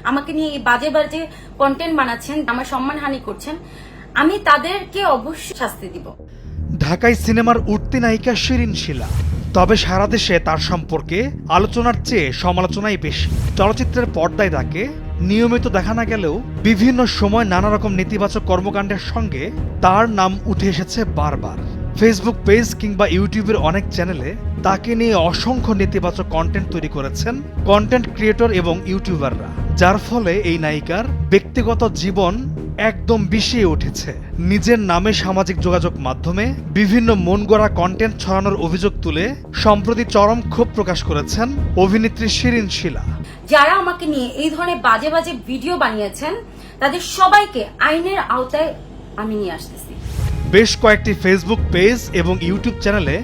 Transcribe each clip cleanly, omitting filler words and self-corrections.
আমাকে নিয়ে এই বাজে বাজে কন্টেন্ট বানাচ্ছেন, আমার সম্মানহানি করছেন, আমি তাদেরকে অবশ্যই শাস্তি দিব। ঢাকায় সিনেমার উঠতি নায়িকা শিরিন শিলা, তবে সারা দেশে তার সম্পর্কে আলোচনার চেয়ে সমালোচনাই বেশি। চলচ্চিত্রের পর্দায় তাকে নিয়মিত দেখা না গেলেও বিভিন্ন সময় নানা রকম নেতিবাচক কর্মকাণ্ডের সঙ্গে তার নাম উঠে এসেছে বারবার। ফেসবুক পেজ কিংবা ইউটিউবের অনেক চ্যানেলে তাকে নিয়ে অসংখ্য নেতিবাচক কন্টেন্ট তৈরি করেছেন কন্টেন্ট ক্রিয়েটর এবং ইউটিউবাররা, যার ফলে এই নায়িকার ব্যক্তিগত জীবন একদম বিষিয়ে উঠেছে। নিজের নামে সামাজিক যোগাযোগ মাধ্যমে বিভিন্ন মন গড়া কন্টেন্ট ছড়ানোর অভিযোগ তুলে সম্প্রতি চরম ক্ষোভ প্রকাশ করেছেন অভিনেত্রী শিরিন শিলা। যারা আমাকে নিয়ে এই ধরনের বাজে বাজে ভিডিও বানিয়েছেন তাদের সবাইকে আইনের আওতায় আমি নিয়ে আসতেছি। বেশ কয়েকটি ফেসবুক পেজ এবং ইউটিউব চ্যানেলে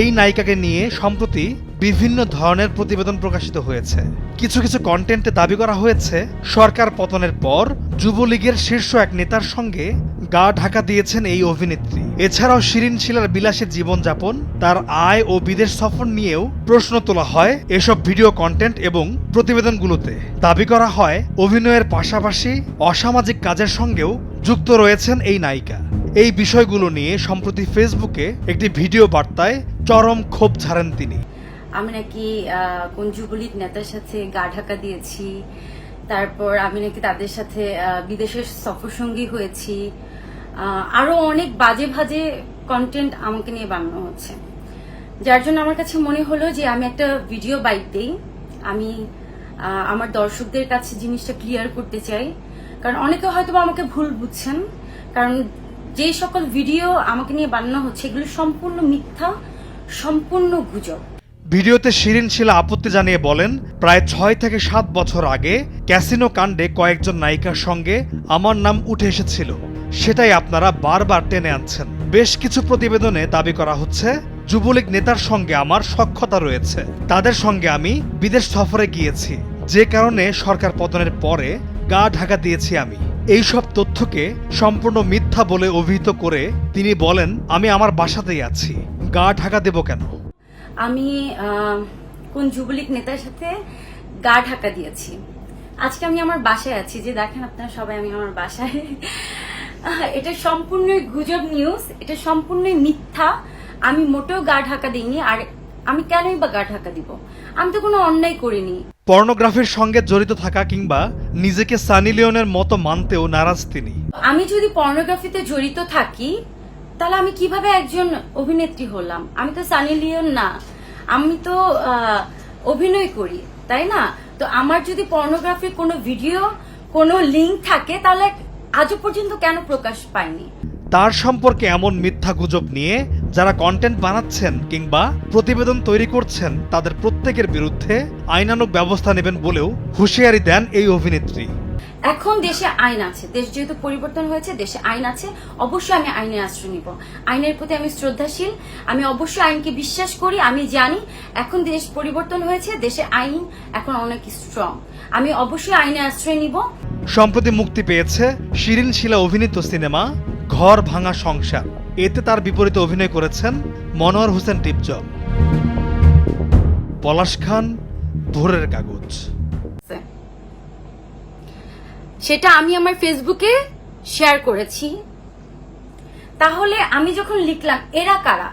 এই নায়িকাকে নিয়ে সম্প্রতি বিভিন্ন ধরনের প্রতিবেদন প্রকাশিত হয়েছে। কিছু কিছু কন্টেন্টে দাবি করা হয়েছে সরকার পতনের পর যুবলীগের শীর্ষ এক নেতার সঙ্গে গা ঢাকা দিয়েছেন এই অভিনেত্রী। এছাড়াও শিরিন শিলার বিলাসী জীবনযাপন, তার আয় ও বিদেশ সফর নিয়েও প্রশ্ন তোলা হয় এসব ভিডিও কন্টেন্ট এবং প্রতিবেদনগুলোতে। দাবি করা হয় অভিনয়ের পাশাপাশি অসামাজিক কাজের সঙ্গেও যুক্ত রয়েছেন এই নায়িকা। এই বিষয়গুলো নিয়ে সম্প্রতি ফেসবুকে একটি ভিডিও বার্তায় চরম ক্ষোভ ঝাড়েন তিনি। আমি নাকি কোন যুবলীগ নেতার সাথে গা ঢাকা দিয়েছি, তারপর আমি নাকি তাদের সাথে বিদেশের সফরসঙ্গী হয়েছি, আরো অনেক বাজে বাজে কন্টেন্ট আমাকে নিয়ে বানানো হচ্ছে। যার জন্য আমার কাছে মনে হলো যে আমি একটা ভিডিও বাইট দেই, আমি আমার দর্শকদের কাছে জিনিসটা ক্লিয়ার করতে চাই। কারণ অনেকে হয়তো আমাকে ভুল বুঝছেন, কারণ যে সকল ভিডিও আমাকে নিয়ে বানানো হচ্ছে এগুলো সম্পূর্ণ মিথ্যা, সম্পূর্ণ গুজব। ভিডিওতে শিরিন শিলা আপত্তি জানিয়ে বলেন, প্রায় 6 থেকে 7 বছর আগে ক্যাসিনো কাণ্ডে কয়েকজন নায়িকার সঙ্গে আমার নাম উঠে এসেছিল, সেটাই আপনারা বারবার টেনে আনছেন। বেশ কিছু প্রতিবেদনে দাবি করা হচ্ছে যুবলীগ নেতার সঙ্গে আমার সখ্যতা রয়েছে, তাদের সঙ্গে আমি বিদেশ সফরে গিয়েছি, যে কারণে সরকার পতনের পরে গা ঢাকা দিয়েছি আমি। এইসব তথ্যকে সম্পূর্ণ মিথ্যা বলে অভিহিত করে তিনি বলেন, আমি আমার বাসাতেই আছি, গা ঢাকা দেব কেন? আমি কোন যুবলীগ নেতার সাথে গা ঢাকা দিয়েছি, আজকে আমি আমার বাসায় আছি, যে দেখেন আপনারা সবাই আমি আমার বাসায়। এটা সম্পূর্ণই গুজব নিউজ, এটা সম্পূর্ণই মিথ্যা। আমি মোটেও গা ঢাকা দিইনি, আর আমি কেনই বা গা ঢাকা দিব? আমি তো কোনো অন্যায় করিনি। পর্নোগ্রাফির সঙ্গে জড়িত থাকা কিংবা নিজেকে সানি লিওনের মতো মানতেও নারাজ তিনি। আমি যদি পর্নোগ্রাফিতে জড়িত থাকি তাহলে আমি কিভাবে একজন অভিনেত্রী হলাম? আমি তো সানি লিওন না, আমি তো অভিনয় করি, তাই না? তো আমার যদি পর্নোগ্রাফির কোনো ভিডিও, কোনো লিঙ্ক থাকে, তাহলে আজও পর্যন্ত কেন প্রকাশ পায়নি? তার সম্পর্কে এমন মিথ্যা গুজব নিয়ে যারা কন্টেন্ট বানাচ্ছেন কিংবা প্রতিবেদন তৈরি করছেন তাদের প্রত্যেকের বিরুদ্ধে আইনানুগ ব্যবস্থা নেবেন বলেও হুঁশিয়ারি দেন এই অভিনেত্রী। এখন দেশে আইন আছে, দেশ যেহেতু পরিবর্তন হয়েছে, দেশে আইন আছে, অবশ্যই আমি আইনের আশ্রয় নিব। আইনের প্রতি আমি শ্রদ্ধাশীল, আমি অবশ্যই আইনকে বিশ্বাস করি। আমি জানি এখন দেশ পরিবর্তন হয়েছে, দেশে আইন এখন অনেক স্ট্রং, আমি অবশ্যই আইনের আশ্রয় নিব। সম্প্রতি মুক্তি পেয়েছে শিরিন শিলা অভিনীত সিনেমা ঘর ভাঙা সংসার। এতে তার বিপরীতে অভিনয় করেছেন মনোয়ার হোসেন টিপজল। পলাশ খান, ভোরের কাগজ। সেটা আমি আমার ফেসবুকে শেয়ার করেছি। তাহলে আমি যখন লিখলাম এরা কারা,